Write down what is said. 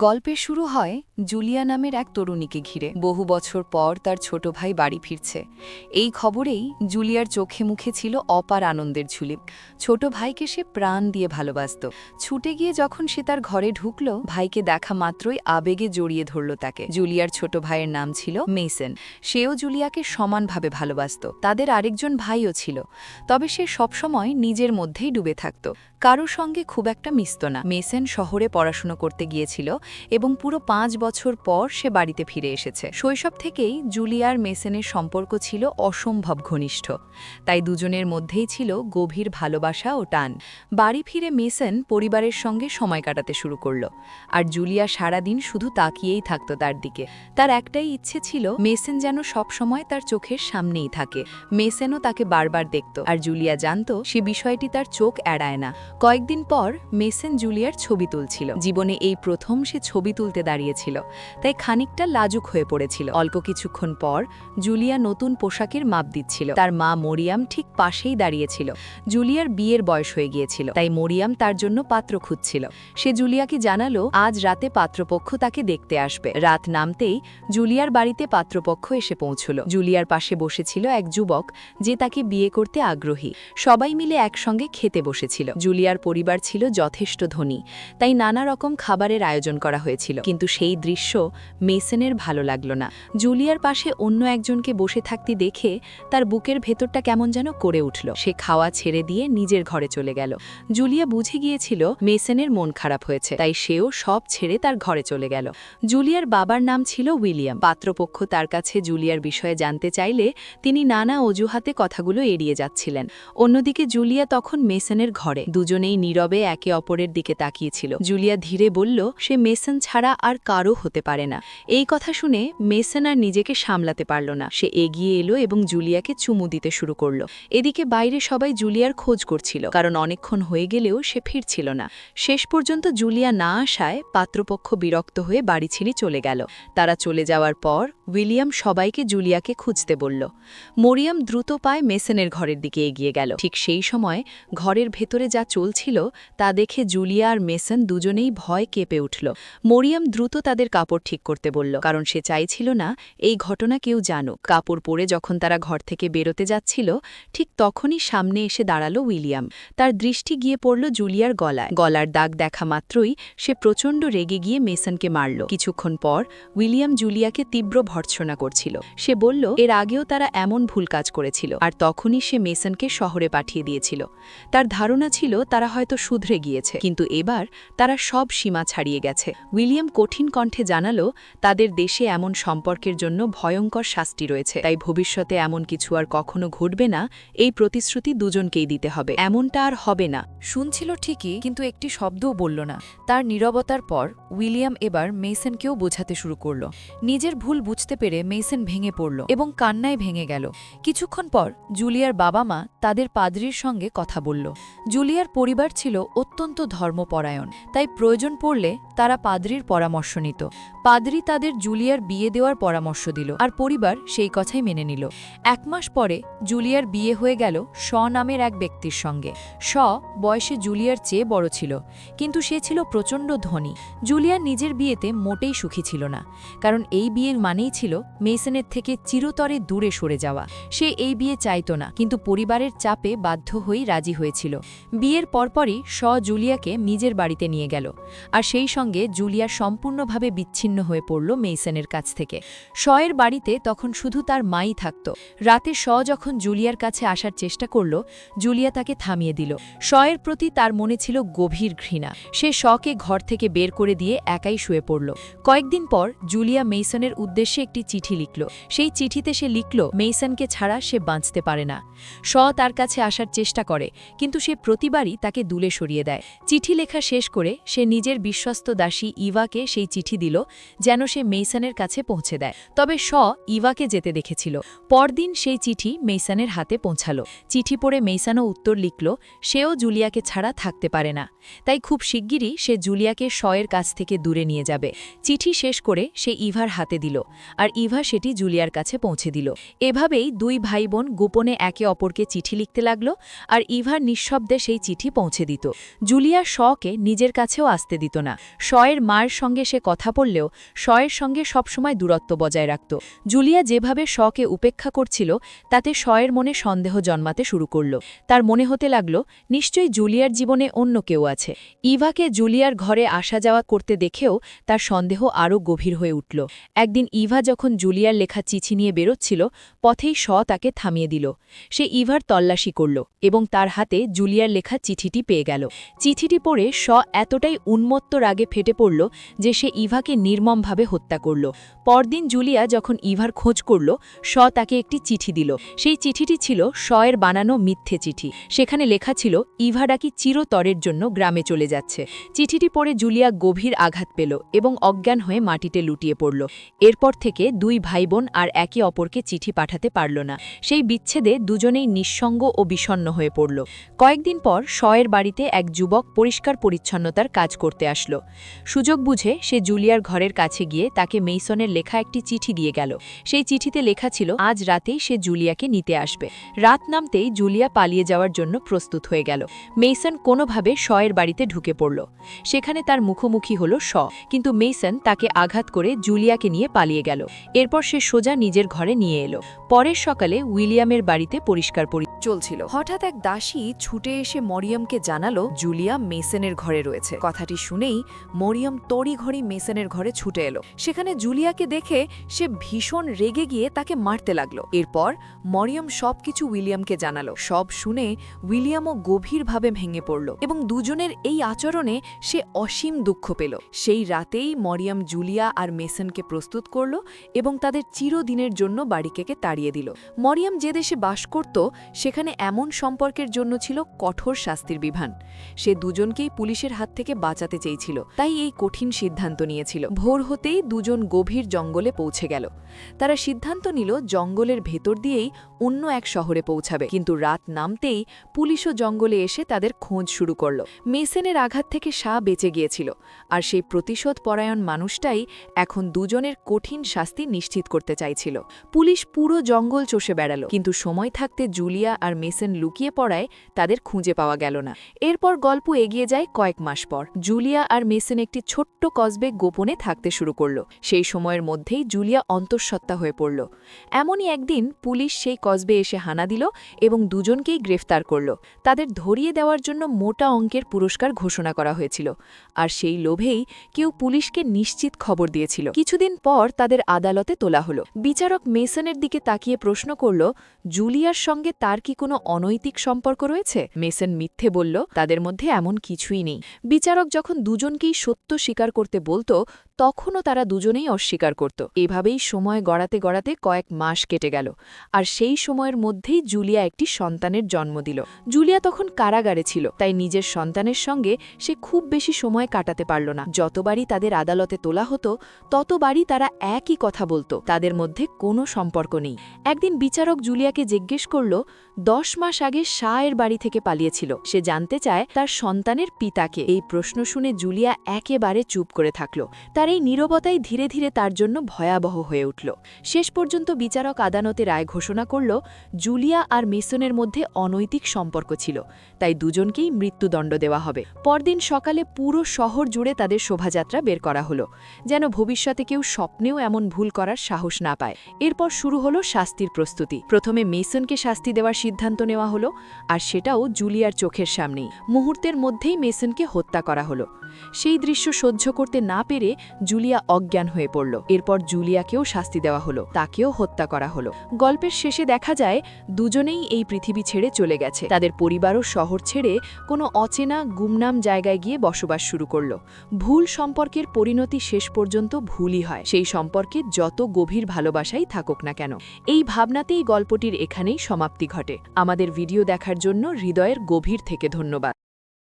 গল্পের শুরু হয় জুলিয়া নামের এক তরুণীকে ঘিরে। বহু বছর পর তার ছোট ভাই বাড়ি ফিরছে। এই খবরেই জুলিয়ার চোখে মুখে ছিল অপার আনন্দের ঝুলি। ছোট ভাইকে সে প্রাণ দিয়ে ভালোবাসত। ছুটে গিয়ে যখন সে তার ঘরে ঢুকল, ভাইকে দেখা মাত্রই আবেগে জড়িয়ে ধরল তাকে। জুলিয়ার ছোট ভাইয়ের নাম ছিল মেসন। সেও জুলিয়াকে সমানভাবে ভালোবাসত। তাদের আরেকজন ভাইও ছিল, তবে সে সবসময় নিজের মধ্যেই ডুবে থাকত, কারোর সঙ্গে খুব একটা মিশত না। মেসন শহরে পড়াশোনা করতে গিয়েছিল এবং পুরো 5 বছর পর সে বাড়িতে ফিরে এসেছে। শৈশব থেকেই জুলিয়ার মেসনের সম্পর্ক ছিল অসম্ভব ঘনিষ্ঠ, তাই দুজনের মধ্যেই ছিল গভীর ভালোবাসা ও টান। বাড়ি ফিরে মেসন পরিবারের সঙ্গে সময় কাটাতে শুরু করল, আর জুলিয়া সারাদিন শুধু তাকিয়েই থাকত তার দিকে। তার একটাই ইচ্ছে ছিল মেসন যেন সবসময় তার চোখের সামনেই থাকে। মেসনও তাকে বারবার দেখত, আর জুলিয়া জানত সে বিষয়টি তার চোখ এড়ায় না। কয়েকদিন পর মেসন জুলিয়ার ছবি তুলছিল। জীবনে এই প্রথম সে ছবি তুলতে দাঁড়িয়েছিল, তাই খানিকটা লাজুক হয়ে পড়েছিল। অল্প কিছুক্ষণ পর জুলিয়া নতুন পোশাকের মাপ দিচ্ছিল। তার মা মরিয়াম ঠিক পাশেই দাঁড়িয়েছিল। জুলিয়ার বিয়ের বয়স হয়ে গিয়েছিল, তাই মরিয়াম তার জন্য পাত্র খুঁজছিল। সে জুলিয়াকে জানালো আজ রাতে পাত্রপক্ষ তাকে দেখতে আসবে। রাত নামতেই জুলিয়ার বাড়িতে পাত্রপক্ষ এসে পৌঁছল। জুলিয়ার পাশে বসেছিল এক যুবক যে তাকে বিয়ে করতে আগ্রহী। সবাই মিলে একসঙ্গে খেতে বসেছিল। জুলিয়ার পরিবার ছিল যথেষ্ট ধনী, তাই নানা রকম খাবারের আয়োজন করা হয়েছিল। কিন্তু সেই দৃশ্য মেসনের ভালো লাগলো না। জুলিয়ার পাশে অন্য একজনকে বসে থাকতে দেখে তার বুকের ভেতরটা কেমন যেন করে উঠল। সে খাওয়া ছেড়ে দিয়ে নিজের ঘরে চলে গেল। জুলিয়া বুঝে গিয়েছিল মেসনের মন খারাপ হয়েছে, তাই সেও সব ছেড়ে তার ঘরে চলে গেল। জুলিয়ার বাবার নাম ছিল উইলিয়াম। পাত্রপক্ষ তার কাছে জুলিয়ার বিষয়ে জানতে চাইলে তিনি নানা অজুহাতে কথাগুলো এড়িয়ে যাচ্ছিলেন। অন্যদিকে জুলিয়া তখন মেসনের ঘরে। দুজনেই নীরবে একে অপরের দিকে তাকিয়েছিল। জুলিয়া ধীরে বলল সে মেসন ছাড়া আর কারও হতে পারে না। এই কথা শুনে মেসন আর নিজেকে সামলাতে পারল না। সে এগিয়ে এলো এবং জুলিয়াকে চুমু দিতে শুরু করল। এদিকে বাইরে সবাই জুলিয়ার খোঁজ করছিল, কারণ অনেকক্ষণ হয়ে গেলেও সে ফিরছিল না। শেষ পর্যন্ত জুলিয়া না আসায় পাত্রপক্ষ বিরক্ত হয়ে বাড়ি ছেড়ে চলে গেল। তারা চলে যাওয়ার পর উইলিয়াম সবাইকে জুলিয়াকে খুঁজতে বলল। মরিয়াম দ্রুত পায়ে মেসনের ঘরের দিকে এগিয়ে গেল। ঠিক সেই সময় ঘরের ভেতরে যা চলছিল তা দেখে জুলিয়া আর মেসন দুজনেই ভয় কেঁপে উঠল। মরিয়াম দ্রুত তাদের কাপড় ঠিক করতে বলল, কারণ সে চাইছিল না এই ঘটনা কেউ জানুক। কাপড় পরে যখন তারা ঘর থেকে বেরোতে যাচ্ছিল, ঠিক তখনই সামনে এসে দাঁড়ালো উইলিয়াম। তার দৃষ্টি গিয়ে পড়ল জুলিয়ার গলায়। গলার দাগ দেখা মাত্রই সে প্রচণ্ড রেগে গিয়ে মেসনকে মারল। কিছুক্ষণ পর উইলিয়াম জুলিয়াকে তীব্র ভর্ৎসনা করছিল। সে বলল এর আগেও তারা এমন ভুল কাজ করেছিল, আর তখনই সে মেসনকে শহরে পাঠিয়ে দিয়েছিল। তার ধারণা ছিল তারা হয়তো শুধরে গিয়েছে, কিন্তু এবার তারা সব সীমা ছাড়িয়ে গেছে। উইলিয়াম কঠিন কণ্ঠে জানালো তাদের দেশে এমন সম্পর্কের জন্য ভয়ঙ্কর শাস্তি রয়েছে, তাই ভবিষ্যতে এমন কিছু আর কখনো ঘটবে না। এই প্রতিশ্রুতি দুজনকেই দিতে হবে। এমনটা আর হবে না। শুনছিল ঠিকই, কিন্তু একটি শব্দও বলল না। তার নীরবতার পর উইলিয়াম এবার মেসনকেও বোঝাতে শুরু করল। নিজের ভুল বুঝতে পেরে মেসন ভেঙে পড়ল এবং কান্নায় ভেঙে গেল। কিছুক্ষণ পর জুলিয়ার বাবা মা তাদের পাদ্রির সঙ্গে কথা বলল। জুলিয়ার পরিবার ছিল অত্যন্ত ধর্মপরায়ণ, তাই প্রয়োজন পড়লে তারা পাদ্রির পরামর্শ নিত। পাদ্রি তাদের জুলিয়ার বিয়ে দেওয়ার পরামর্শ দিল, আর পরিবার সেই কথাই মেনে নিল। 1 মাস পরে জুলিয়ার বিয়ে হয়ে গেল শ নামের এক ব্যক্তির সঙ্গে। শ বয়সে জুলিয়ার চেয়ে বড় ছিল, কিন্তু সে ছিল প্রচণ্ড ধনী। জুলিয়ার নিজের বিয়েতে মোটেই সুখী ছিল না, কারণ এই বিয়ের মানেই ছিল মেসনের থেকে চিরতরে দূরে সরে যাওয়া। সে এই বিয়ে চাইত না, কিন্তু পরিবারের চাপে বাধ্য হয়েই রাজি হয়েছিল। বিয়ের পরপরই শ জুলিয়াকে নিজের বাড়িতে নিয়ে গেল, আর সেই সঙ্গে জুলিয়া সম্পূর্ণভাবে বিচ্ছিন্ন হয়ে পড়ল মেসনের কাছ থেকে। শয়ের বাড়িতে তখন শুধু তার মাই থাকত। রাতে শ যখন জুলিয়ার কাছে আসার চেষ্টা করল, জুলিয়া তাকে থামিয়ে দিল। শয়ের প্রতি তার মনে ছিল গভীর ঘৃণা। সে শকে ঘর থেকে বের করে দিয়ে একাই শুয়ে পড়ল। কয়েকদিন পর জুলিয়া মেসনের উদ্দেশ্যে একটি চিঠি লিখল। সেই চিঠিতে সে লিখল মেসনকে ছাড়া সে বাঁচতে পারে না। শ তার কাছে আসার চেষ্টা করে, কিন্তু সে প্রতিবারই তাকে দূরে সরিয়ে দেয়। চিঠি লেখা শেষ করে সে নিজের বিশ্বস্ত দাসী ইভাকে সেই চিঠি দিল, যেন সে মেসনের কাছে পৌঁছে দেয়। তবে শ ইভাকে যেতে দেখেছিল। পরদিন সেই চিঠি মেসনের হাতে পৌঁছালো। চিঠি পড়ে মেসনও উত্তর লিখল সেও জুলিয়াকে ছাড়া থাকতে পারে না, তাই খুব শিগগিরই সে জুলিয়াকে শয়ের কাছ থেকে দূরে নিয়ে যাবে। চিঠি শেষ করে সে ইভার হাতে দিল, আর ইভা সেটি জুলিয়ার কাছে পৌঁছে দিল। এভাবেই দুই ভাই বোন গোপনে একে অপরকে চিঠি লিখতে লাগল, আর ইভার নিঃশব্দে সেই চিঠি পৌঁছে দিত। জুলিয়া শকে নিজের কাছেও আসতে দিত না। শ শয়ের মার সঙ্গে সে কথা বললেও শয়ের সঙ্গে সবসময় দূরত্ব বজায় রাখত। জুলিয়া যেভাবে শকে উপেক্ষা করছিল তাতে শয়ের মনে সন্দেহ জন্মাতে শুরু করল। তার মনে হতে লাগল নিশ্চয়ই জুলিয়ার জীবনে অন্য কেউ আছে। ইভাকে জুলিয়ার ঘরে আসা যাওয়া করতে দেখেও তার সন্দেহ আরও গভীর হয়ে উঠল। একদিন ইভা যখন জুলিয়ার লেখা চিঠি নিয়ে বেরোচ্ছিল, পথেই তাকে থামিয়ে দিল। সে ইভার তল্লাশি করল এবং তার হাতে জুলিয়ার লেখা চিঠিটি পেয়ে গেল। চিঠিটি পড়ে এতটাই উন্মত্ত রাগে ফেটে পড়ল যে সে ইভাকে নির্মমভাবে হত্যা করল। পরদিন জুলিয়া যখন ইভার খোঁজ করল, তাকে একটি চিঠি দিল। সেই চিঠিটি ছিল এর বানানো মিথ্যে চিঠি। সেখানে লেখা ছিল ইভা ডাকি চিরতরের জন্য গ্রামে চলে যাচ্ছে। চিঠিটি পড়ে জুলিয়া গভীর আঘাত পেল এবং অজ্ঞান হয়ে মাটিতে লুটিয়ে পড়ল। এরপর থেকে দুই ভাইবোন আর একে অপরকে চিঠি পাঠাতে পারল না। সেই বিচ্ছেদে দুজনেই নিঃসঙ্গ ও বিষণ্ণ হয়ে পড়ল। কয়েকদিন পর এর বাড়িতে এক যুবক পরিষ্কার পরিচ্ছন্নতার কাজ করতে আসলো। সুযোগ বুঝে সে জুলিয়ার ঘরের কাছে গিয়ে তাকে মেইসনের লেখা একটি চিঠি দিয়ে গেল। সেই চিঠিতে লেখা ছিল আজ রাতেই সে জুলিয়াকে নিতে আসবে। রাত নামতেই জুলিয়া পালিয়ে যাওয়ার জন্য প্রস্তুত হয়ে গেল। মেইসন কোনোভাবে এর বাড়িতে ঢুকে পড়ল। সেখানে তার মুখোমুখি হল কিন্তু মেইসন তাকে আঘাত করে জুলিয়াকে নিয়ে পালিয়ে গেল। এরপর সে সোজা নিজের ঘরে নিয়ে এলো। পরের সকালে উইলিয়ামের বাড়িতে পরিষ্কার চলছিল। হঠাৎ এক দাসী ছুটে এসে মরিয়মকে জানালো জুলিয়া মেসনের ঘরে রয়েছে। কথাটি শুনেই মরিয়ম তড়িঘড়ি মেসনের ঘরে ছুটে এলো। সেখানে জুলিয়াকে দেখে সে ভীষণ রেগে গিয়ে তাকে মারতে লাগলো। এরপর মরিয়ম সবকিছু উইলিয়ামকে জানালো। সব শুনে উইলিয়ামও গভীরভাবে ভেঙে পড়ল এবং দুজনের এই আচরণে সে অসীম দুঃখ পেল। সেই রাতেই মরিয়ম জুলিয়া আর মেসনকে প্রস্তুত করল এবং তাদের চিরদিনের জন্য বাড়িকে তাড়িয়ে দিল। মরিয়ম যে দেশে বাস করত সেখানে এমন সম্পর্কের জন্য ছিল কঠোর শাস্তির বিধান। সে দুজনকেই পুলিশের হাত থেকে বাঁচাতে চেয়েছিল, তাই এই কঠিন সিদ্ধান্ত নিয়েছিল। ভোর হতেই দুজন গভীর জঙ্গলে পৌঁছে গেল। তারা সিদ্ধান্ত নিল জঙ্গলের ভেতর দিয়েই অন্য এক শহরে পৌঁছাবে। কিন্তু রাত নামতেই পুলিশও জঙ্গলে এসে তাদের খোঁজ শুরু করল। মেসেনের আঘাত থেকে বেঁচে গিয়েছিল, আর সেই প্রতিশোধ পরায়ণ মানুষটাই এখন দুজনের কঠিন শাস্তি নিশ্চিত করতে চাইছিল। পুলিশ পুরো জঙ্গল চষে বেড়াল, কিন্তু সময় থাকতে জুলিয়া আর মেসন লুকিয়ে পড়ায় তাদের খুঁজে পাওয়া গেল না। এরপর গল্প এগিয়ে যায় কয়েক মাস পর। জুলিয়া আর মেসন একটি ছোট্ট কসবে গোপনে থাকতে শুরু করল। সেই সময়ের মধ্যেই জুলিয়া অন্তঃসত্ত্বা হয়ে পড়ল। এমনই একদিন পুলিশ সেই কসবে এসে হানা দিল এবং দুজনকেই গ্রেফতার করল। তাদের ধরিয়ে দেওয়ার জন্য মোটা অঙ্কের পুরস্কার ঘোষণা করা হয়েছিল, আর সেই লোভেই কেউ পুলিশকে নিশ্চিত খবর দিয়েছিল। কিছুদিন পর তাদের আদালতে তোলা হলো। বিচারক মেসনের দিকে তাকিয়ে প্রশ্ন করল, জুলিয়ার সঙ্গে তার কি কোনো অনৈতিক সম্পর্ক রয়েছে? মেসন মিথ্যে বলল, তাদের মধ্যে এমন কিছুই নেই। বিচারক যখন দুজনকেই সত্য স্বীকার করতে বলতো তখনও তারা দুজনেই অস্বীকার করত। এভাবেই সময় গড়াতে গড়াতে কয়েক মাস কেটে গেল, আর সেই সময়ের মধ্যেই জুলিয়া একটি সন্তানের জন্ম দিল। জুলিয়া তখন কারাগারে ছিল, তাই নিজের সন্তানের সঙ্গে সে খুব বেশি সময় কাটাতে পারল না। যতবারই তাদের আদালতে তোলা হতো ততবারই তারা একই কথা বলতো, তাদের মধ্যে কোনো সম্পর্ক নেই। একদিন বিচারক জুলিয়াকে জিজ্ঞেস করল 10 মাস আগে এর বাড়ি থেকে পালিয়েছিল। সে জানতে চায় তার সন্তানের পিতাকে। এই প্রশ্ন শুনে জুলিয়া একেবারে চুপ করে থাকল। তার এই নীরবতাই ধীরে ধীরে তার জন্য ভয়াবহ হয়ে উঠল। শেষ পর্যন্ত বিচারক আদালতে রায় ঘোষণা করল জুলিয়া আর মেসনের মধ্যে অনৈতিক সম্পর্ক ছিল, তাই দুজনকেই মৃত্যুদণ্ড দেওয়া হবে। পরদিন সকালে পুরো শহর জুড়ে তাদের শোভাযাত্রা বের করা হলো, যেন ভবিষ্যতে কেউ স্বপ্নেও এমন ভুল করার সাহস না পায়। এরপর শুরু হলো শাস্তির প্রস্তুতি। প্রথমে মেসনকে শাস্তি দেওয়ার সিদ্ধান্ত নেওয়া হলো, আর সেটাও জুলিয়ার চোখের সামনেই। মুহূর্তের মধ্যেই মেসনকে হত্যা করা হলো। সেই দৃশ্য সহ্য করতে না পেরে জুলিয়া অজ্ঞান হয়ে পড়ল। এরপর জুলিয়াকেও শাস্তি দেওয়া হলো, তাকেও হত্যা করা হলো। গল্পের শেষে দেখা যায় দুজনেই এই পৃথিবী ছেড়ে চলে গেছে। তাদের পরিবারও শহর ছেড়ে কোনো অচেনা গুমনাম জায়গায় গিয়ে বসবাস শুরু করল। ভুল সম্পর্কের পরিণতি শেষ পর্যন্ত ভুলই হয়, সেই সম্পর্কে যত গভীর ভালোবাসাই থাকুক না কেন। এই ভাবনাতেই গল্পটির এখানেই সমাপ্তি ঘটে। আমাদের ভিডিও দেখার জন্য হৃদয়ের গভীর থেকে ধন্যবাদ।